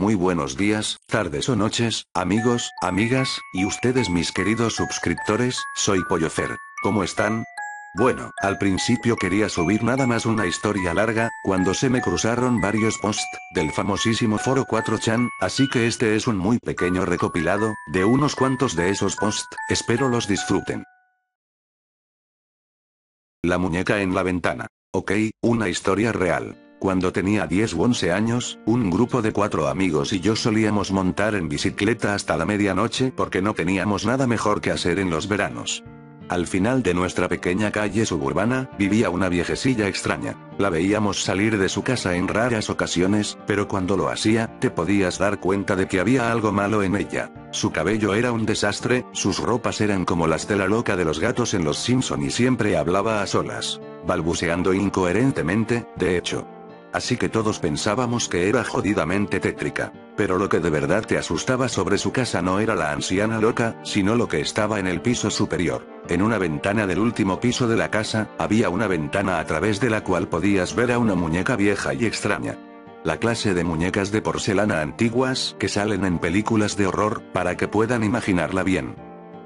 muy buenos días, tardes o noches, amigos, amigas, y ustedes mis queridos suscriptores, soy Pollofer. ¿Cómo están? Bueno, al principio quería subir nada más una historia larga, cuando se me cruzaron varios posts, del famosísimo Foro 4chan, así que este es un muy pequeño recopilado, de unos cuantos de esos posts, espero los disfruten. La muñeca en la ventana. Ok, una historia real. Cuando tenía 10 u 11 años, un grupo de 4 amigos y yo solíamos montar en bicicleta hasta la medianoche porque no teníamos nada mejor que hacer en los veranos. Al final de nuestra pequeña calle suburbana, vivía una viejecilla extraña. La veíamos salir de su casa en raras ocasiones, pero cuando lo hacía, te podías dar cuenta de que había algo malo en ella. Su cabello era un desastre, sus ropas eran como las de la loca de los gatos en Los Simpson y siempre hablaba a solas, balbuceando incoherentemente, de hecho. Así que todos pensábamos que era jodidamente tétrica. Pero lo que de verdad te asustaba sobre su casa no era la anciana loca, sino lo que estaba en el piso superior. En una ventana del último piso de la casa, había una ventana a través de la cual podías ver a una muñeca vieja y extraña. La clase de muñecas de porcelana antiguas que salen en películas de horror, para que puedan imaginarla bien.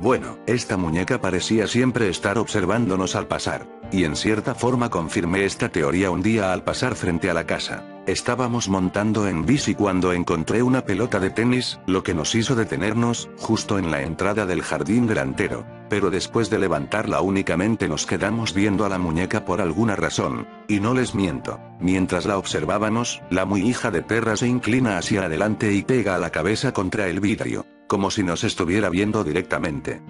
Bueno, esta muñeca parecía siempre estar observándonos al pasar. Y en cierta forma confirmé esta teoría un día al pasar frente a la casa. Estábamos montando en bici cuando encontré una pelota de tenis, lo que nos hizo detenernos, justo en la entrada del jardín delantero. Pero después de levantarla únicamente nos quedamos viendo a la muñeca por alguna razón. Y no les miento. Mientras la observábamos, la muy hija de perra se inclina hacia adelante y pega la cabeza contra el vidrio, como si nos estuviera viendo directamente.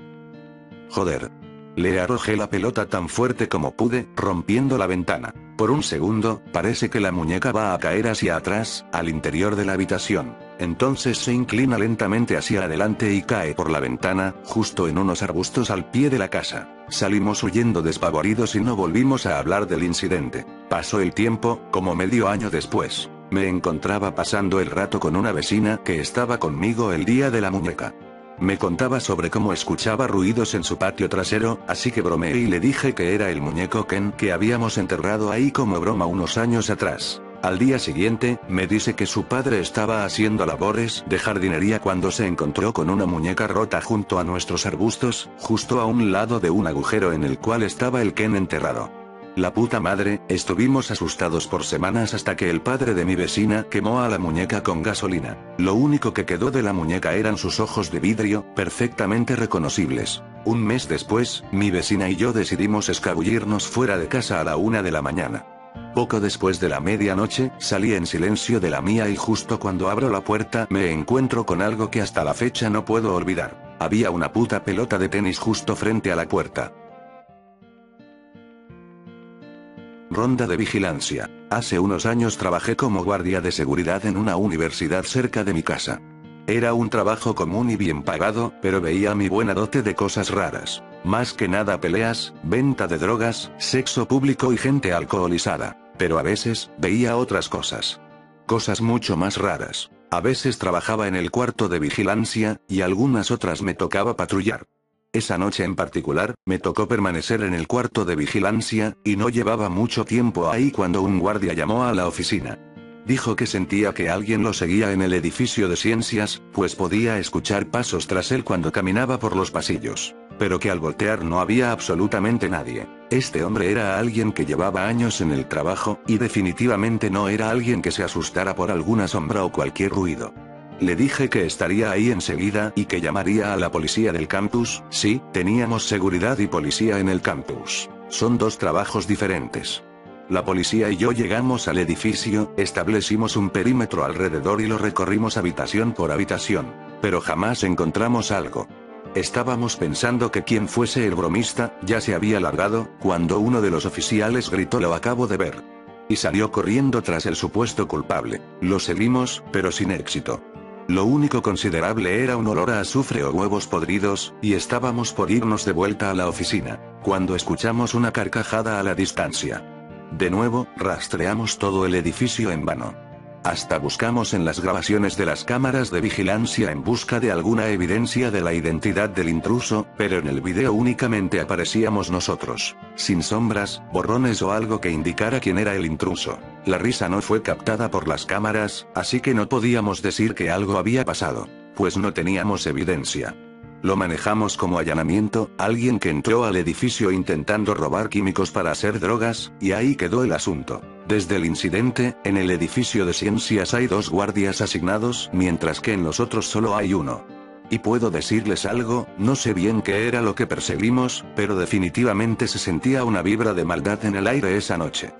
Joder. Le arrojé la pelota tan fuerte como pude, rompiendo la ventana. Por un segundo, parece que la muñeca va a caer hacia atrás, al interior de la habitación. Entonces se inclina lentamente hacia adelante y cae por la ventana, justo en unos arbustos al pie de la casa. Salimos huyendo despavoridos y no volvimos a hablar del incidente. Pasó el tiempo, como medio año después. Me encontraba pasando el rato con una vecina que estaba conmigo el día de la muñeca. Me contaba sobre cómo escuchaba ruidos en su patio trasero, así que bromeé y le dije que era el muñeco Ken que habíamos enterrado ahí como broma unos años atrás. Al día siguiente, me dice que su padre estaba haciendo labores de jardinería cuando se encontró con una muñeca rota junto a nuestros arbustos, justo a un lado de un agujero en el cual estaba el Ken enterrado. La puta madre, estuvimos asustados por semanas hasta que el padre de mi vecina quemó a la muñeca con gasolina. Lo único que quedó de la muñeca eran sus ojos de vidrio, perfectamente reconocibles. Un mes después, mi vecina y yo decidimos escabullirnos fuera de casa a la 1 de la mañana. Poco después de la medianoche, salí en silencio de la mía y justo cuando abro la puerta me encuentro con algo que hasta la fecha no puedo olvidar. Había una puta pelota de tenis justo frente a la puerta. Ronda de vigilancia. Hace unos años trabajé como guardia de seguridad en una universidad cerca de mi casa. Era un trabajo común y bien pagado, pero veía mi buena dote de cosas raras. Más que nada peleas, venta de drogas, sexo público y gente alcoholizada. Pero a veces, veía otras cosas. Cosas mucho más raras. A veces trabajaba en el cuarto de vigilancia, y algunas otras me tocaba patrullar. Esa noche en particular, me tocó permanecer en el cuarto de vigilancia, y no llevaba mucho tiempo ahí cuando un guardia llamó a la oficina. Dijo que sentía que alguien lo seguía en el edificio de ciencias, pues podía escuchar pasos tras él cuando caminaba por los pasillos. Pero que al voltear no había absolutamente nadie. Este hombre era alguien que llevaba años en el trabajo, y definitivamente no era alguien que se asustara por alguna sombra o cualquier ruido. Le dije que estaría ahí enseguida y que llamaría a la policía del campus. Sí, teníamos seguridad y policía en el campus. Son dos trabajos diferentes. La policía y yo llegamos al edificio, establecimos un perímetro alrededor y lo recorrimos habitación por habitación. Pero jamás encontramos algo. Estábamos pensando que quien fuese el bromista, ya se había largado, cuando uno de los oficiales gritó: "Lo acabo de ver". Y salió corriendo tras el supuesto culpable. Lo seguimos, pero sin éxito. Lo único considerable era un olor a azufre o huevos podridos, y estábamos por irnos de vuelta a la oficina, cuando escuchamos una carcajada a la distancia. De nuevo, rastreamos todo el edificio en vano. Hasta buscamos en las grabaciones de las cámaras de vigilancia en busca de alguna evidencia de la identidad del intruso, pero en el video únicamente aparecíamos nosotros, sin sombras, borrones o algo que indicara quién era el intruso. La risa no fue captada por las cámaras, así que no podíamos decir que algo había pasado, pues no teníamos evidencia. Lo manejamos como allanamiento, alguien que entró al edificio intentando robar químicos para hacer drogas, y ahí quedó el asunto. Desde el incidente, en el edificio de ciencias hay 2 guardias asignados, mientras que en los otros solo hay 1. Y puedo decirles algo, no sé bien qué era lo que perseguimos, pero definitivamente se sentía una vibra de maldad en el aire esa noche.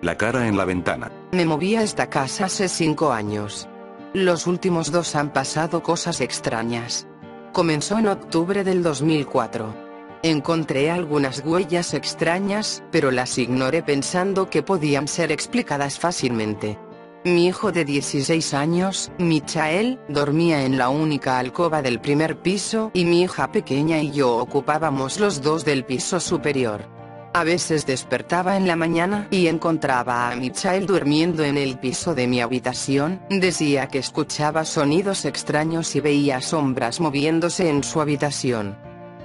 La cara en la ventana. Me moví a esta casa hace 5 años. Los últimos 2 han pasado cosas extrañas. Comenzó en octubre del 2004. Encontré algunas huellas extrañas, pero las ignoré pensando que podían ser explicadas fácilmente. Mi hijo de 16 años, Michael, dormía en la única alcoba del primer piso y mi hija pequeña y yo ocupábamos los 2 del piso superior. A veces despertaba en la mañana y encontraba a Michael durmiendo en el piso de mi habitación, decía que escuchaba sonidos extraños y veía sombras moviéndose en su habitación.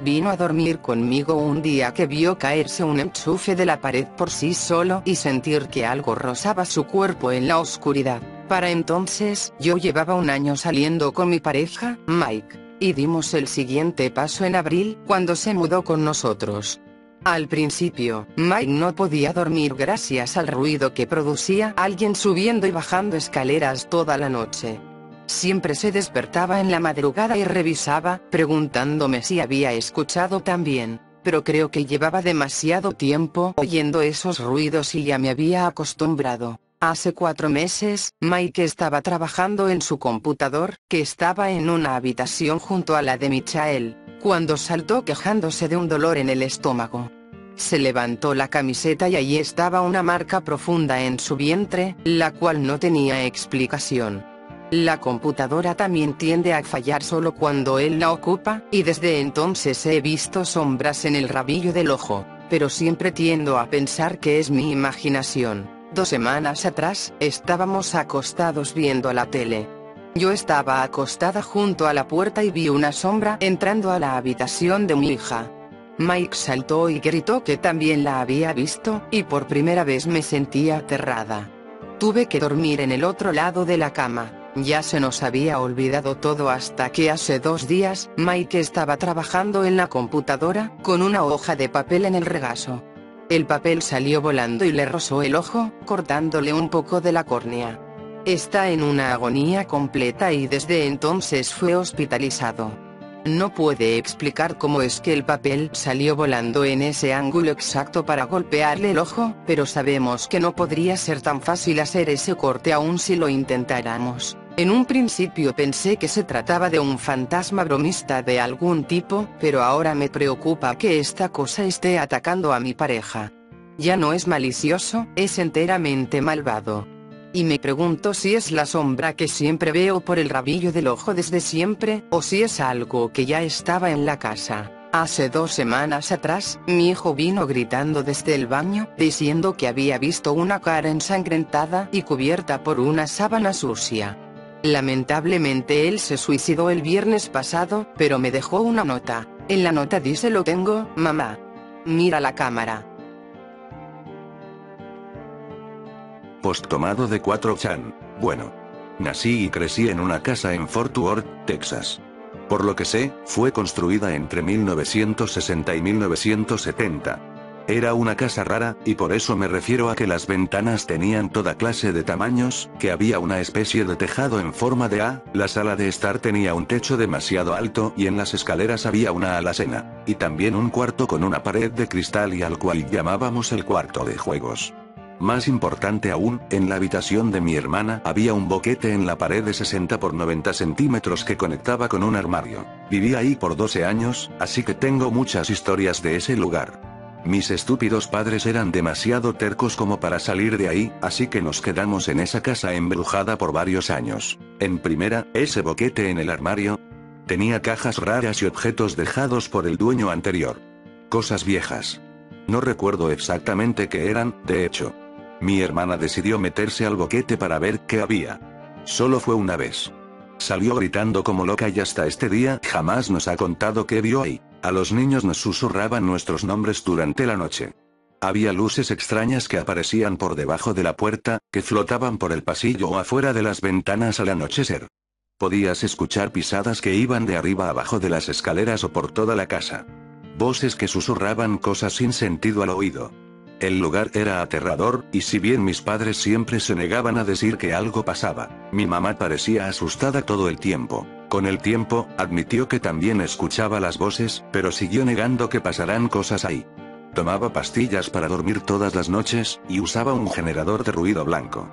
Vino a dormir conmigo un día que vio caerse un enchufe de la pared por sí solo y sentir que algo rozaba su cuerpo en la oscuridad. Para entonces, yo llevaba 1 año saliendo con mi pareja, Mike, y dimos el siguiente paso en abril, cuando se mudó con nosotros. Al principio, Mike no podía dormir gracias al ruido que producía alguien subiendo y bajando escaleras toda la noche. Siempre se despertaba en la madrugada y revisaba, preguntándome si había escuchado también, pero creo que llevaba demasiado tiempo oyendo esos ruidos y ya me había acostumbrado. Hace 4 meses, Mike estaba trabajando en su computador, que estaba en una habitación junto a la de Michael, cuando saltó quejándose de un dolor en el estómago. Se levantó la camiseta y allí estaba una marca profunda en su vientre, la cual no tenía explicación. La computadora también tiende a fallar solo cuando él la ocupa, y desde entonces he visto sombras en el rabillo del ojo, pero siempre tiendo a pensar que es mi imaginación. 2 semanas atrás, estábamos acostados viendo la tele. Yo estaba acostada junto a la puerta y vi una sombra entrando a la habitación de mi hija. Mike saltó y gritó que también la había visto, y por primera vez me sentí aterrada. Tuve que dormir en el otro lado de la cama. Ya se nos había olvidado todo hasta que hace 2 días, Mike estaba trabajando en la computadora, con una hoja de papel en el regazo. El papel salió volando y le rozó el ojo, cortándole un poco de la córnea. Está en una agonía completa y desde entonces fue hospitalizado. No puede explicar cómo es que el papel salió volando en ese ángulo exacto para golpearle el ojo, pero sabemos que no podría ser tan fácil hacer ese corte aun si lo intentáramos. En un principio pensé que se trataba de un fantasma bromista de algún tipo, pero ahora me preocupa que esta cosa esté atacando a mi pareja. Ya no es malicioso, es enteramente malvado. Y me pregunto si es la sombra que siempre veo por el rabillo del ojo desde siempre, o si es algo que ya estaba en la casa. Hace 2 semanas atrás, mi hijo vino gritando desde el baño, diciendo que había visto una cara ensangrentada y cubierta por una sábana sucia. Lamentablemente él se suicidó el viernes pasado, pero me dejó una nota. En la nota dice: "Lo tengo, mamá. Mira la cámara". Post tomado de 4chan. Bueno. Nací y crecí en una casa en Fort Worth, Texas. Por lo que sé, fue construida entre 1960 y 1970. Era una casa rara, y por eso me refiero a que las ventanas tenían toda clase de tamaños, que había una especie de tejado en forma de A, la sala de estar tenía un techo demasiado alto y en las escaleras había una alacena, y también un cuarto con una pared de cristal y al cual llamábamos el cuarto de juegos. Más importante aún, en la habitación de mi hermana había un boquete en la pared de 60 por 90 centímetros que conectaba con un armario. Viví ahí por 12 años, así que tengo muchas historias de ese lugar. Mis estúpidos padres eran demasiado tercos como para salir de ahí, así que nos quedamos en esa casa embrujada por varios años. En primera, ese boquete en el armario tenía cajas raras y objetos dejados por el dueño anterior. Cosas viejas. No recuerdo exactamente qué eran, de hecho. Mi hermana decidió meterse al boquete para ver qué había. Solo fue una vez. Salió gritando como loca y hasta este día jamás nos ha contado qué vio ahí. A los niños nos susurraban nuestros nombres durante la noche. Había luces extrañas que aparecían por debajo de la puerta, que flotaban por el pasillo o afuera de las ventanas al anochecer. Podías escuchar pisadas que iban de arriba abajo de las escaleras o por toda la casa. Voces que susurraban cosas sin sentido al oído. El lugar era aterrador, y si bien mis padres siempre se negaban a decir que algo pasaba, mi mamá parecía asustada todo el tiempo. Con el tiempo, admitió que también escuchaba las voces, pero siguió negando que pasaran cosas ahí. Tomaba pastillas para dormir todas las noches, y usaba un generador de ruido blanco.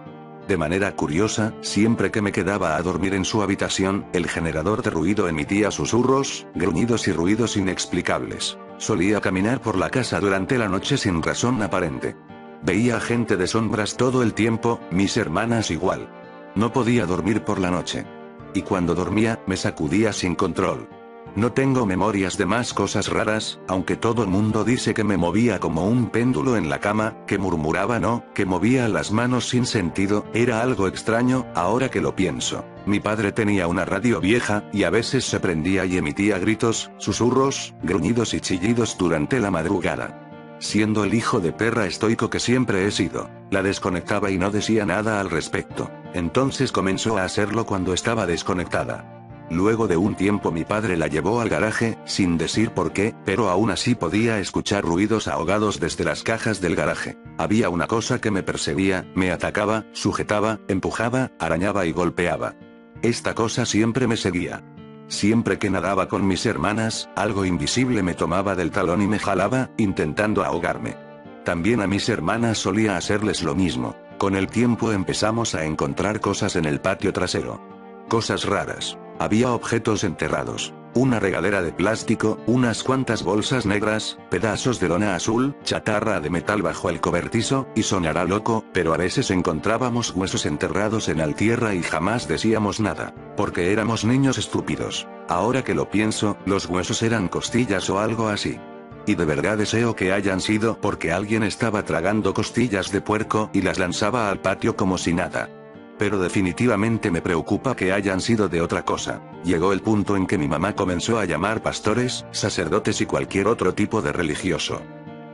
De manera curiosa, siempre que me quedaba a dormir en su habitación, el generador de ruido emitía susurros, gruñidos y ruidos inexplicables. Solía caminar por la casa durante la noche sin razón aparente. Veía gente de sombras todo el tiempo, mis hermanas igual. No podía dormir por la noche. Y cuando dormía, me sacudía sin control. No tengo memorias de más cosas raras, aunque todo el mundo dice que me movía como un péndulo en la cama, que murmuraba no, que movía las manos sin sentido. Era algo extraño, ahora que lo pienso. Mi padre tenía una radio vieja, y a veces se prendía y emitía gritos, susurros, gruñidos y chillidos durante la madrugada. Siendo el hijo de perra estoico que siempre he sido, la desconectaba y no decía nada al respecto. Entonces comenzó a hacerlo cuando estaba desconectada. Luego de un tiempo mi padre la llevó al garaje, sin decir por qué, pero aún así podía escuchar ruidos ahogados desde las cajas del garaje. Había una cosa que me perseguía, me atacaba, sujetaba, empujaba, arañaba y golpeaba. Esta cosa siempre me seguía. Siempre que nadaba con mis hermanas, algo invisible me tomaba del talón y me jalaba, intentando ahogarme. También a mis hermanas solía hacerles lo mismo. Con el tiempo empezamos a encontrar cosas en el patio trasero. Cosas raras. Había objetos enterrados. Una regadera de plástico, unas cuantas bolsas negras, pedazos de lona azul, chatarra de metal bajo el cobertizo, y sonará loco, pero a veces encontrábamos huesos enterrados en la tierra y jamás decíamos nada, porque éramos niños estúpidos. Ahora que lo pienso, los huesos eran costillas o algo así. Y de verdad deseo que hayan sido porque alguien estaba tragando costillas de puerco y las lanzaba al patio como si nada. Pero definitivamente me preocupa que hayan sido de otra cosa. Llegó el punto en que mi mamá comenzó a llamar pastores, sacerdotes y cualquier otro tipo de religioso.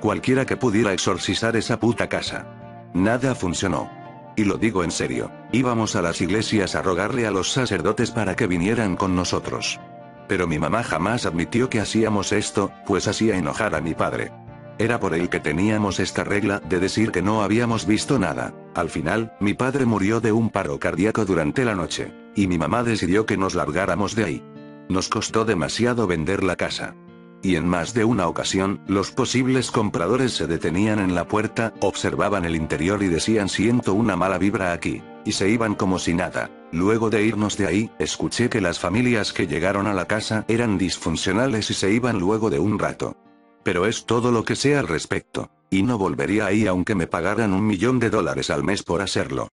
Cualquiera que pudiera exorcizar esa puta casa. Nada funcionó. Y lo digo en serio. Íbamos a las iglesias a rogarle a los sacerdotes para que vinieran con nosotros. Pero mi mamá jamás admitió que hacíamos esto, pues hacía enojar a mi padre. Era por él que teníamos esta regla de decir que no habíamos visto nada. Al final, mi padre murió de un paro cardíaco durante la noche, y mi mamá decidió que nos largáramos de ahí. Nos costó demasiado vender la casa. Y en más de una ocasión, los posibles compradores se detenían en la puerta, observaban el interior y decían siento una mala vibra aquí, y se iban como si nada. Luego de irnos de ahí, escuché que las familias que llegaron a la casa eran disfuncionales y se iban luego de un rato. Pero es todo lo que sé al respecto. Y no volvería ahí aunque me pagaran $1.000.000 al mes por hacerlo.